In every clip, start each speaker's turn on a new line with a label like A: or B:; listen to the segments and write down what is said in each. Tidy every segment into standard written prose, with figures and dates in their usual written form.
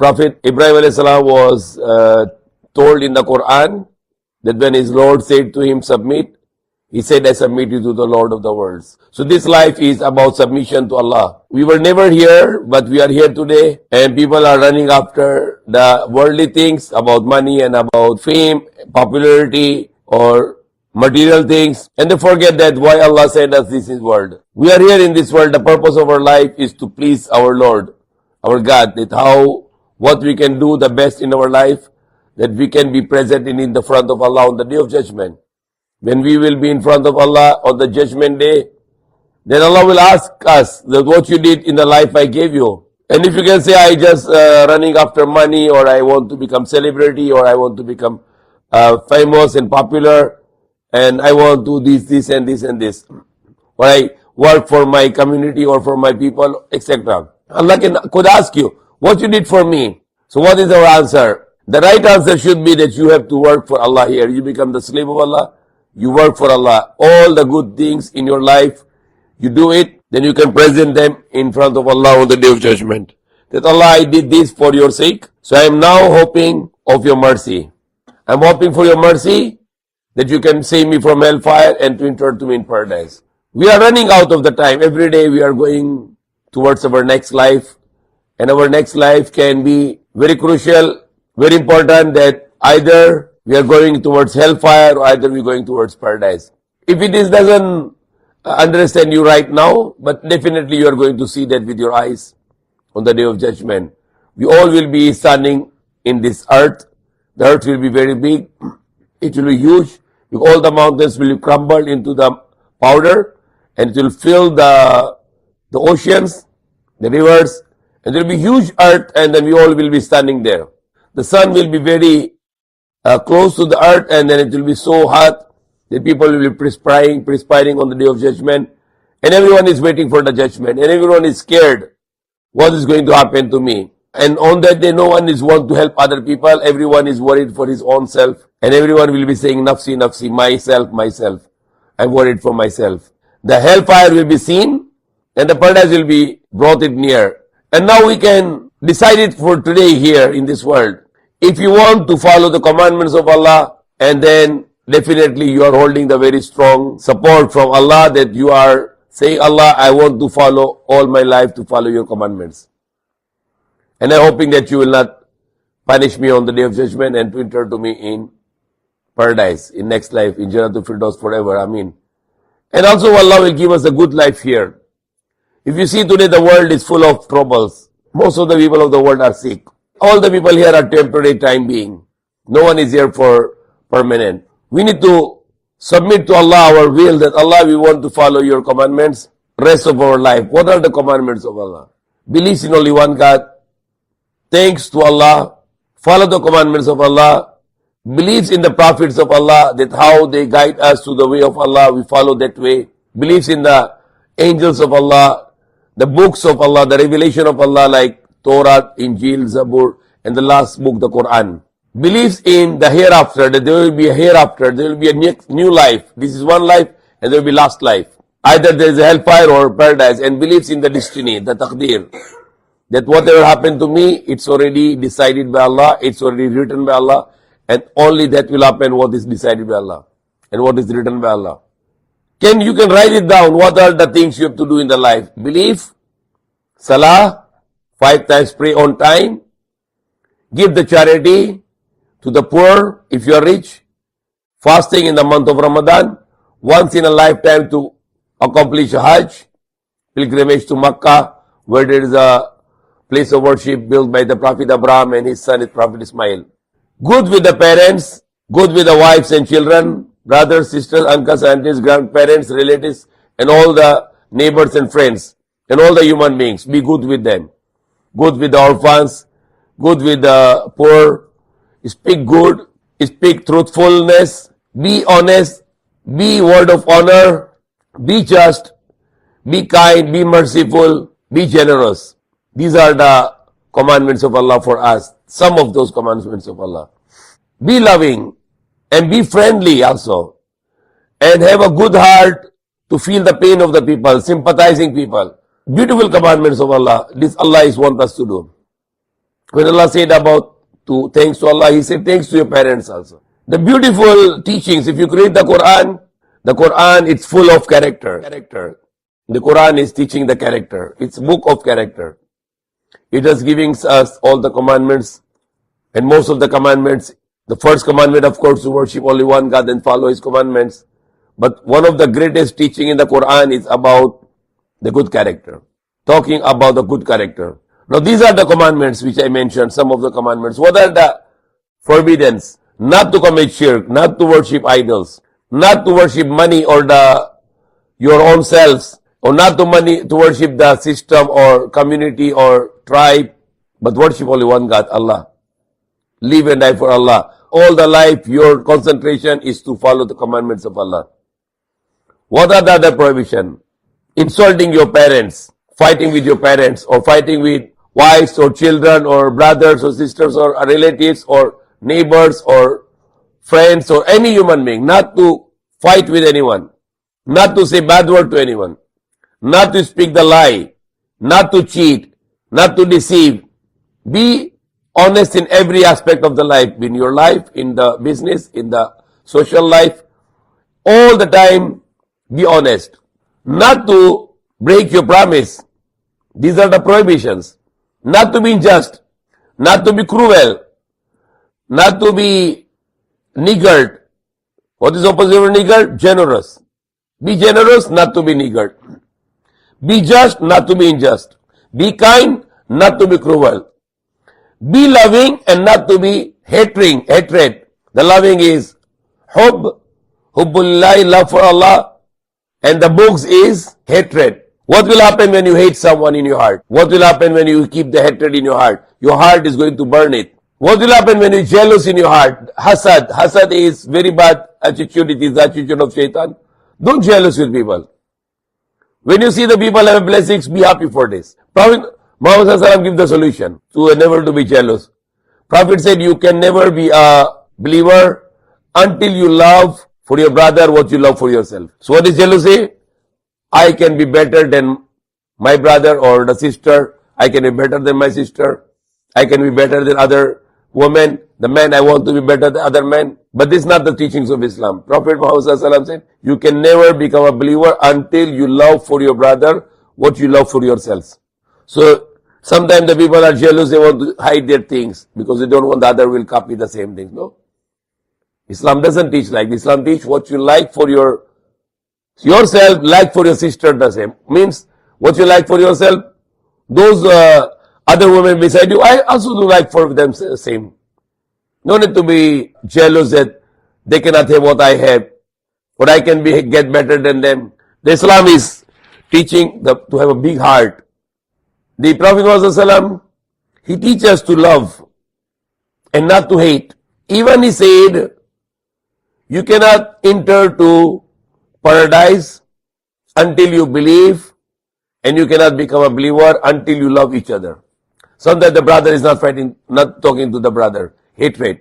A: Prophet Ibrahim alayhi salam was told in the Quran that when his Lord said to him, submit, he said, I submit you to the Lord of the worlds. So this life is about submission to Allah. We were never here, but we are here today, and people are running after the worldly things about money and about fame, popularity, or material things, and they forget that why Allah sent us this world. We are here in this world. The purpose of our life is to please our Lord, our God, that what we can do the best in our life, that we can be present in the front of Allah on the day of judgment. When we will be in front of Allah on the judgment day, then Allah will ask us that what you did in the life I gave you. And if you can say, I just running after money, or I want to become celebrity, or I want to become famous and popular, and I want to do this and this and this, or I work for my community or for my people, etc. Allah could ask you, what you did for me? So what is our answer? The right answer should be that you have to work for Allah here. You become the slave of Allah. You work for Allah. All the good things in your life, you do it, then you can present them in front of Allah on the day of judgment. That Allah, I did this for your sake, so I am now hoping of your mercy. I am hoping for your mercy, that you can save me from hellfire and to enter to me in paradise. We are running out of the time. Every day we are going towards our next life, and our next life can be very crucial, very important, that either we are going towards hellfire or either we are going towards paradise. If it doesn't understand you right now, but definitely you are going to see that with your eyes on the day of judgment. We all will be standing in this earth. The earth will be very big. It will be huge. All the mountains will crumble into the powder, and it will fill the oceans, the rivers, and there will be huge earth, and then we all will be standing there. The sun will be very close to the earth, and then it will be so hot that people will be perspiring on the day of judgment, and everyone is waiting for the judgment, and everyone is scared what is going to happen to me. And on that day, no one is want to help other people. Everyone is worried for his own self, and everyone will be saying, nafsi, nafsi, myself. I'm worried for myself. The hellfire will be seen, and the paradise will be brought it near. And now we can decide it for today here in this world. If you want to follow the commandments of Allah, and then definitely you are holding the very strong support from Allah, that you are saying, Allah, I want to follow all my life to follow your commandments. And I'm hoping that you will not punish me on the day of judgment and to enter to me in paradise, in next life, in Jannatul Firdaus forever. Ameen. And also Allah will give us a good life here. If you see today the world is full of troubles. Most of the people of the world are sick. All the people here are temporary time being. No one is here for permanent. We need to submit to Allah our will, that Allah, we want to follow your commandments rest of our life. What are the commandments of Allah? Believes in only one God. Thanks to Allah. Follow the commandments of Allah. Believes in the prophets of Allah, that how they guide us to the way of Allah, we follow that way. Believes in the angels of Allah, the books of Allah, the revelation of Allah like Torah, Injil, Zabur, and the last book, the Quran. Believes in the hereafter, that there will be a hereafter, there will be a new life. This is one life, and there will be last life. Either there is a hellfire or paradise, and believes in the destiny, the taqdeer. That whatever happened to me, it's already decided by Allah, it's already written by Allah, and only that will happen what is decided by Allah, and what is written by Allah. You can write it down, what are the things you have to do in the life. Belief, salah, 5 times pray on time, give the charity to the poor if you are rich, fasting in the month of Ramadan, once in a lifetime to accomplish a Hajj, pilgrimage to Makkah, where there is a place of worship built by the Prophet Abraham and his son, Prophet Ismail. Good with the parents, good with the wives and children, brothers, sisters, uncles, aunties, grandparents, relatives, and all the neighbors and friends, and all the human beings. Be good with them. Good with the orphans, good with the poor. Speak good, speak truthfulness, be honest, be word of honor, be just, be kind, be merciful, be generous. These are the commandments of Allah for us. Some of those commandments of Allah. Be loving and be friendly also. And have a good heart to feel the pain of the people, sympathizing people. Beautiful commandments of Allah. This Allah is want us to do. When Allah said about to thanks to Allah, He said thanks to your parents also. The beautiful teachings, if you read the Quran, it's full of character. The Quran is teaching the character. It's a book of character. It is giving us all the commandments, and most of the commandments. The first commandment, of course, to worship only one God and follow His commandments. But one of the greatest teaching in the Quran is about the good character. Talking about the good character. Now these are the commandments which I mentioned, some of the commandments. What are the forbiddance? Not to commit shirk, not to worship idols, not to worship money or your own selves, or not to worship the system or community or tribe, but worship only one God, Allah. Live and die for Allah. All the life, your concentration is to follow the commandments of Allah. What are the other prohibition? Insulting your parents, fighting with your parents, or fighting with wives or children or brothers or sisters or relatives or neighbors or friends or any human being. Not to fight with anyone, not to say bad word to anyone, not to speak the lie, not to cheat, not to deceive. Be honest in every aspect of the life, in your life, in the business, in the social life. All the time, be honest. Not to break your promise. These are the prohibitions. Not to be unjust, not to be cruel, not to be niggard. What is opposite of niggard? Generous. Be generous, not to be niggard. Be just, not to be unjust. Be kind, not to be cruel. Be loving and not to be hatred. The loving is hubbullahi, love for Allah, and the bughz is hatred. What will happen when you hate someone in your heart? What will happen when you keep the hatred in your heart? Your heart is going to burn it. What will happen when you're jealous in your heart? Hasad. Hasad is very bad attitude. It is the attitude of shaitan. Don't jealous with people. When you see the people have blessings, be happy for this. Prophet Muhammad ﷺ gives the solution to never to be jealous. Prophet said you can never be a believer until you love for your brother what you love for yourself. So what is jealousy? I can be better than my brother or the sister. I can be better than my sister. I can be better than other women. The man, I want to be better than other men. But this is not the teachings of Islam. Prophet Muhammad ﷺ said, you can never become a believer until you love for your brother what you love for yourselves. So, sometimes the people are jealous, they want to hide their things because they don't want the other will copy the same things. No. Islam doesn't teach like this. Islam teach what you like for yourself, like for your sister the same. Means, what you like for yourself, those other women beside you, I also do like for them same. No need to be jealous that they cannot have what I have, or I can get better than them. The Islam is teaching to have a big heart. The Prophet ﷺ, he teaches us to love and not to hate. Even he said, you cannot enter to paradise until you believe, and you cannot become a believer until you love each other. Sometimes the brother is not fighting, not talking to the brother. Hatred.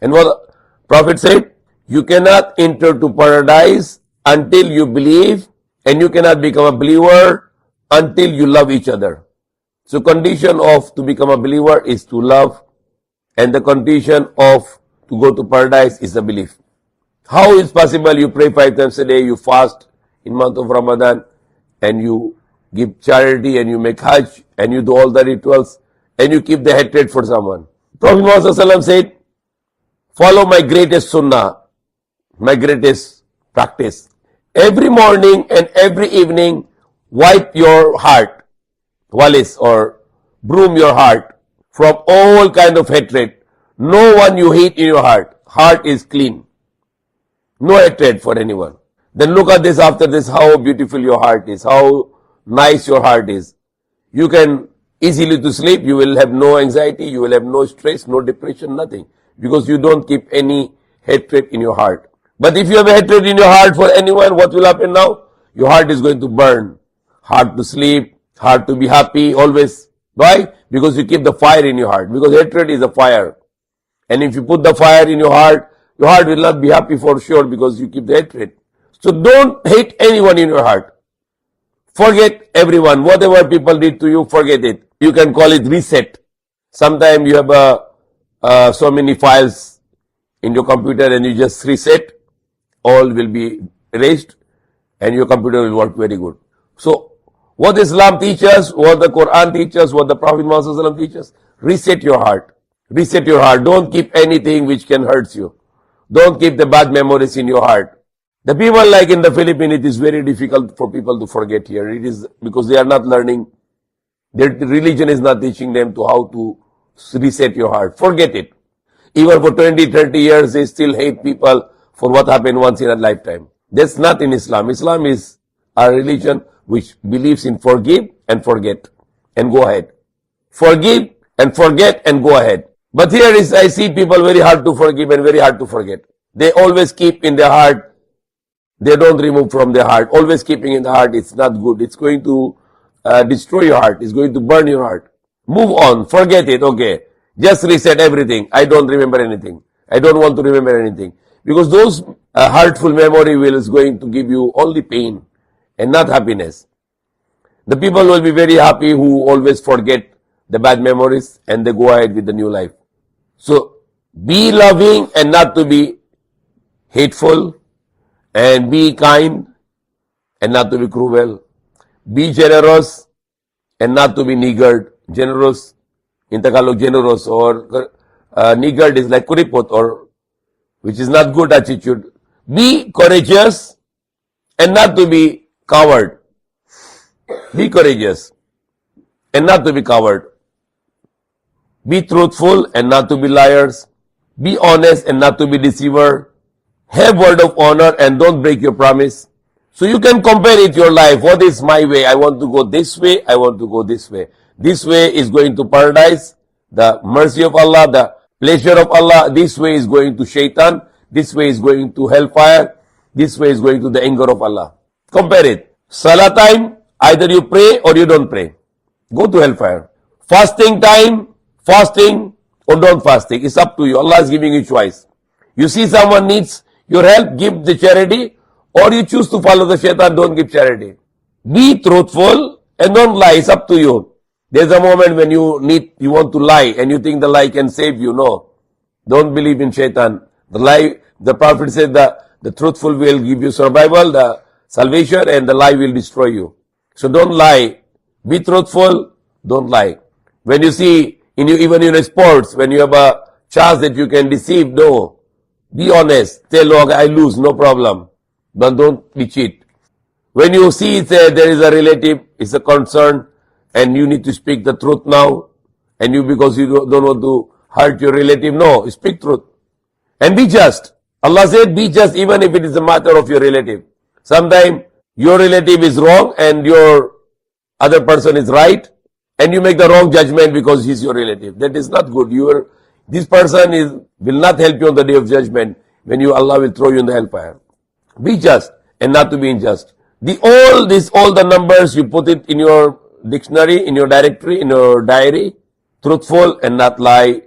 A: And what Prophet said, you cannot enter to paradise until you believe, and you cannot become a believer until you love each other. So condition of to become a believer is to love, and the condition of to go to paradise is the belief. How is possible you pray 5 times a day, you fast in month of Ramadan, and you give charity, and you make hajj, and you do all the rituals, and you keep the hatred for someone? Prophet Muhammad said, follow my greatest sunnah, my greatest practice. Every morning and every evening, wipe your heart, walis, or broom your heart from all kind of hatred. No one you hate in your heart. Heart is clean. No hatred for anyone. Then look at this after this, how beautiful your heart is, how nice your heart is. You can easily to sleep, you will have no anxiety, you will have no stress, no depression, nothing. Because you don't keep any hatred in your heart. But if you have hatred in your heart for anyone, what will happen now? Your heart is going to burn. Hard to sleep, hard to be happy, always. Why? Because you keep the fire in your heart. Because hatred is a fire. And if you put the fire in your heart will not be happy for sure because you keep the hatred. So don't hate anyone in your heart. Forget everyone. Whatever people did to you, forget it. You can call it reset. Sometimes you have so many files in your computer and you just reset, all will be erased and your computer will work very good. So, what Islam teaches, what the Quran teaches, what the Prophet Muhammad teaches, reset your heart. Reset your heart. Don't keep anything which can hurt you. Don't keep the bad memories in your heart. The people like in the Philippines, it is very difficult for people to forget here. It is because they are not learning. Their religion is not teaching them to how to reset your heart. Forget it. Even for 20, 30 years, they still hate people for what happened once in a lifetime. That's not in Islam. Islam is a religion which believes in forgive and forget and go ahead. Forgive and forget and go ahead. But here is, I see people very hard to forgive and very hard to forget. They always keep in their heart. They don't remove from their heart. Always keeping in the heart, it's not good. It's going to destroy your heart. It's going to burn your heart. Move on. Forget it. Okay. Just reset everything. I don't remember anything. I don't want to remember anything. Because those heartful memory is going to give you only pain and not happiness. The people will be very happy who always forget the bad memories and they go ahead with the new life. So, be loving and not to be hateful, and be kind and not to be cruel. Be generous and not to be niggard. Generous, in Tagalog, generous, or niggard is like kuripot, or which is not good attitude. Be courageous and not to be coward. Be courageous and not to be coward. Be truthful and not to be liars. Be honest and not to be deceiver. Have word of honor and don't break your promise. So you can compare it your life. What is my way? I want to go this way. I want to go this way. This way is going to paradise, the mercy of Allah, the pleasure of Allah. This way is going to shaitan. This way is going to hellfire. This way is going to the anger of Allah. Compare it. Salah time, either you pray or you don't pray. Go to hellfire. Fasting time, fasting or don't fasting. It's up to you. Allah is giving you choice. You see someone needs your help, give the charity, or you choose to follow the shaitan, don't give charity. Be truthful and don't lie. It's up to you. There's a moment when you want to lie and you think the lie can save you. No. Don't believe in shaitan. The Prophet said the truthful will give you survival, the salvation, and the lie will destroy you. So don't lie. Be truthful, don't lie. When you see, even in sports, when you have a chance that you can deceive, no. Be honest. Tell, Lord, I lose, no problem. But don't be cheat. When you see there is a relative, it's a concern, and you need to speak the truth now, and because you don't want to hurt your relative, no, speak truth. And be just. Allah said, be just even if it is a matter of your relative. Sometimes your relative is wrong and your other person is right, and you make the wrong judgment because he's your relative. That is not good. This person will not help you on the day of judgment when Allah will throw you in the hellfire. Be just and not to be unjust. All the numbers, you put it in your dictionary, in your directory, in your diary. Truthful and not lie.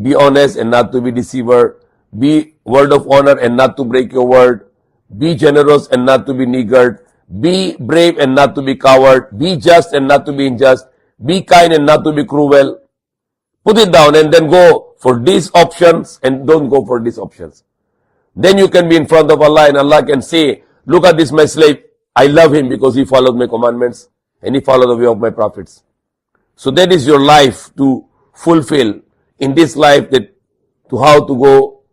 A: Be honest and not to be deceiver. Be word of honor and not to break your word. Be generous and not to be niggard. Be brave and not to be coward. Be just and not to be unjust. Be kind and not to be cruel. Put it down and then go for these options and don't go for these options. Then you can be in front of Allah and Allah can say, look at this my slave. I love him because he followed my commandments and he followed the way of my prophets. So that is your life to fulfill in this life, that to how to go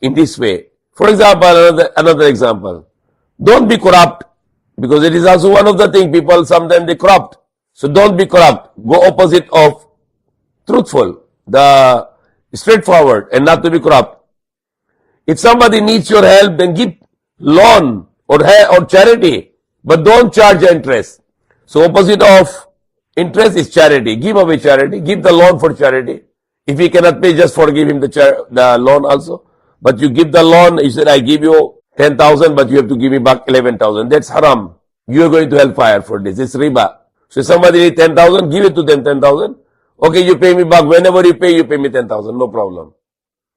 A: in this way. For example, another example. Don't be corrupt, because it is also one of the things people sometimes they corrupt. So don't be corrupt. Go opposite of truthful, the straightforward, and not to be corrupt. If somebody needs your help, then give loan or charity, but don't charge interest. So opposite of interest is charity. Give away charity. Give the loan for charity. If he cannot pay, just forgive him the loan also. But you give the loan, he said, I give you 10,000, but you have to give me back 11,000. That's haram. You are going to hellfire for this. It's riba. So if somebody needs 10,000, give it to them 10,000. Okay, you pay me back. Whenever you pay me 10,000. No problem.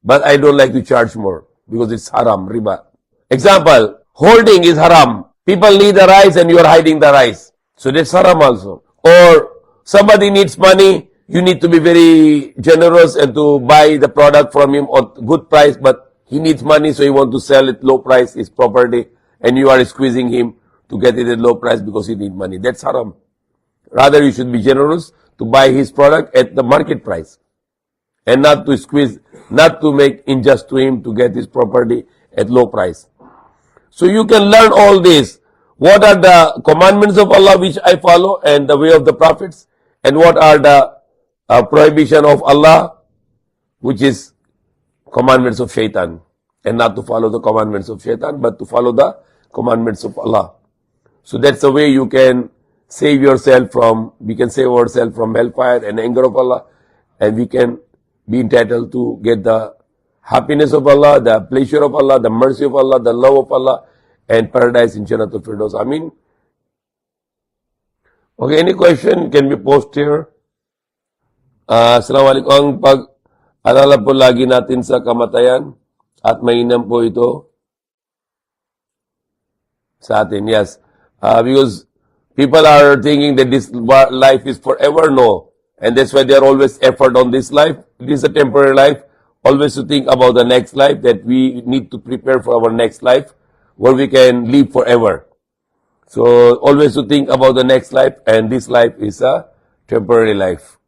A: But I don't like to charge more because it's haram, riba. Example, holding is haram. People need the rice and you are hiding the rice. So that's haram also. Or somebody needs money, you need to be very generous and to buy the product from him at good price, but he needs money, so he wants to sell it low price, his property, and you are squeezing him to get it at low price because he needs money. That's haram. Rather, you should be generous to buy his product at the market price and not to squeeze, not to make unjust to him to get his property at low price. So you can learn all this. What are the commandments of Allah which I follow and the way of the prophets? And what are the prohibition of Allah, which is commandments of shaitan? And not to follow the commandments of shaitan, but to follow the commandments of Allah. So that's the way you can save yourself from, we can save ourselves from hellfire and anger of Allah, and we can be entitled to get the happiness of Allah, the pleasure of Allah, the mercy of Allah, the love of Allah, and paradise in Jannatul Firdaus. Amin. Okay, any question can be posted here. Assalamualaikum. Ang pag-alala po lagi natin sa kamatayan at mainam po ito sa atin. Yes. Because people are thinking that this life is forever. No. And that's why they are always effort on this life. It is a temporary life. Always to think about the next life, that we need to prepare for our next life where we can live forever. So always to think about the next life, and this life is a temporary life.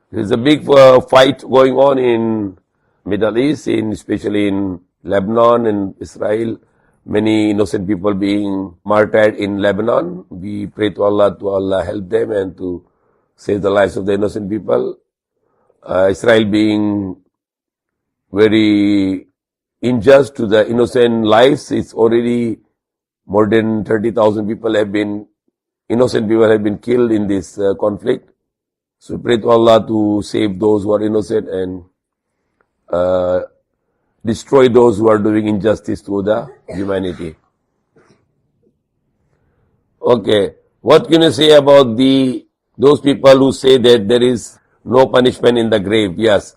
A: There is a big fight going on in Middle East, especially in Lebanon and Israel. Many innocent people being martyred in Lebanon. We pray to Allah help them and to save the lives of the innocent people. Israel being very unjust to the innocent lives. It's already more than 30,000 people have been, innocent people have been killed in this conflict. So we pray to Allah to save those who are innocent and destroy those who are doing injustice to the humanity. Okay, what can you say about those people who say that there is no punishment in the grave? Yes,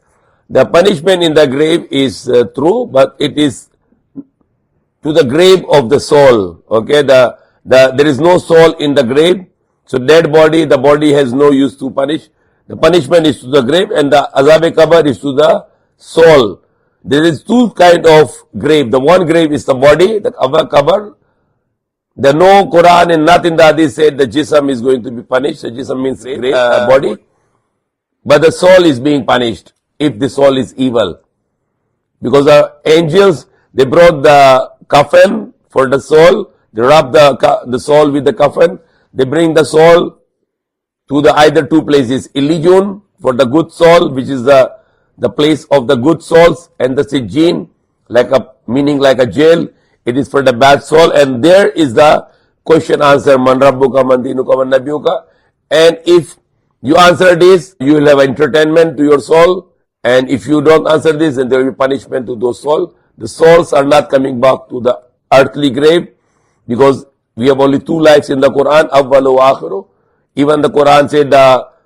A: the punishment in the grave is true, but it is to the grave of the soul. Okay, there is no soul in the grave, so dead body, the body has no use to punish. The punishment is to the grave, and the azab-e-qabr is to the soul. There is two kind of grave. The one grave is the body, the azab-e-qabr. The no Quran and not in the hadith said the jism is going to be punished. The jism means grave, body. But the soul is being punished if the soul is evil. Because the angels, they brought the coffin for the soul. They wrap the soul with the coffin. They bring the soul to the either two places. Elysium for the good soul, which is the place of the good souls, and the Sijjin, meaning like a jail. It is for the bad soul, and there is the question answer, man rabbuka, man dinuka, man nabiyuka. And if you answer this, you will have entertainment to your soul, and if you don't answer this, then there will be punishment to those souls. The souls are not coming back to the earthly grave, because we have only two lives in the Quran, awwalu wa akhiru. Even the Quran said,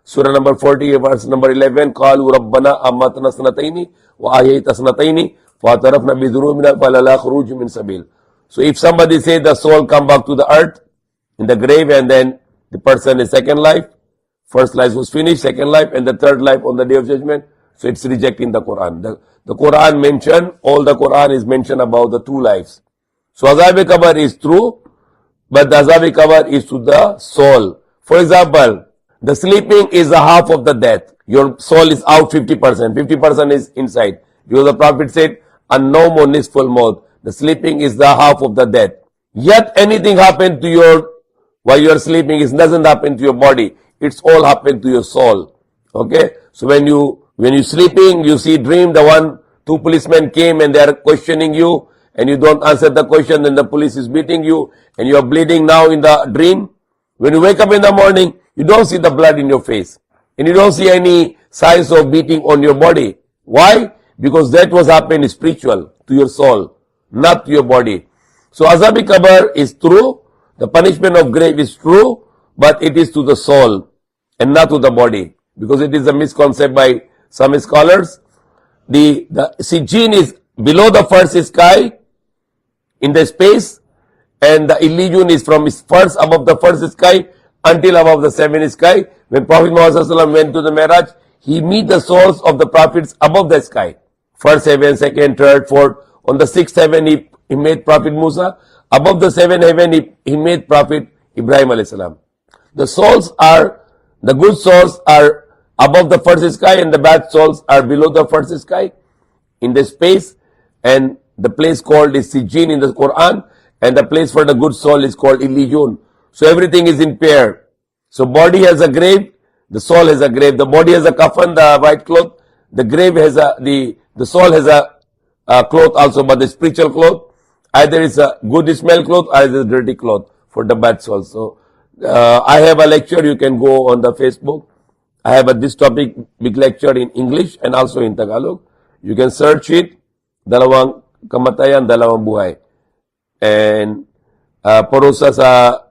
A: Surah number 40, verse number 11, قَالُوا رَبَّنَا أَمَّتْنَا سْنَتَيْنِ وَأَحْيَيْتَ سْنَتَيْنِ فَاعْتَرَفْنَا بِذُنُوبِنَا فَلَا خُرُوجٌ مِّن سَبِيلٍ. So if somebody say the soul come back to the earth, in the grave, and then the person is second life, first life was finished, second life, and the third life on the day of judgment, so it's rejecting the Quran. The Quran mentioned, all the Quran is mentioned about the two lives. So azab-e-qabr is true, but the azab-e-qabr is to the soul. For example, the sleeping is a half of the death. Your soul is out 50%. 50% is inside. Because the Prophet said, an-nawmu nisful maut. The sleeping is the half of the death. Yet anything happened to while you are sleeping, it doesn't happen to your body. It's all happened to your soul. Okay? So when you sleeping, you see dream, two policemen came and they are questioning you, and you don't answer the question, then the police is beating you, and you are bleeding now in the dream. When you wake up in the morning, you don't see the blood in your face. And you don't see any signs of beating on your body. Why? Because that was happened spiritual to your soul, not to your body. So azab-e-qabr is true. The punishment of grave is true, but it is to the soul and not to the body. Because it is a misconcept by some scholars. The Sijjin is below the first sky in the space, and the Elysium is from first above the first sky until above the seventh sky. When Prophet Muhammad went to the Miraj, he meet the souls of the prophets above the sky. First heaven, second, third, fourth. On the sixth heaven, he made Prophet Musa. Above the seventh heaven, he made Prophet Ibrahim alayhi salam. The good souls are above the first sky and the bad souls are below the first sky in the space, and the place called is Sijin in the Quran, and the place for the good soul is called Illiyun. So everything is in pair. So body has a grave, the soul has a grave. The body has a kafan, the white cloth. The grave has the soul has a cloth also, but the spiritual cloth, either it's a good smell cloth or it's a dirty cloth for the bad soul. So I have a lecture, you can go on the Facebook. I have this topic, big lecture in English and also in Tagalog. You can search it, Dalawang Kamatayan, Dalawang Buhay. And parusa sa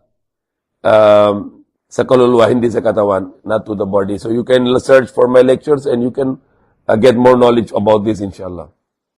A: kaluluwa, hindi sa katawan, not to the body. So you can search for my lectures and you can get more knowledge about this, inshallah.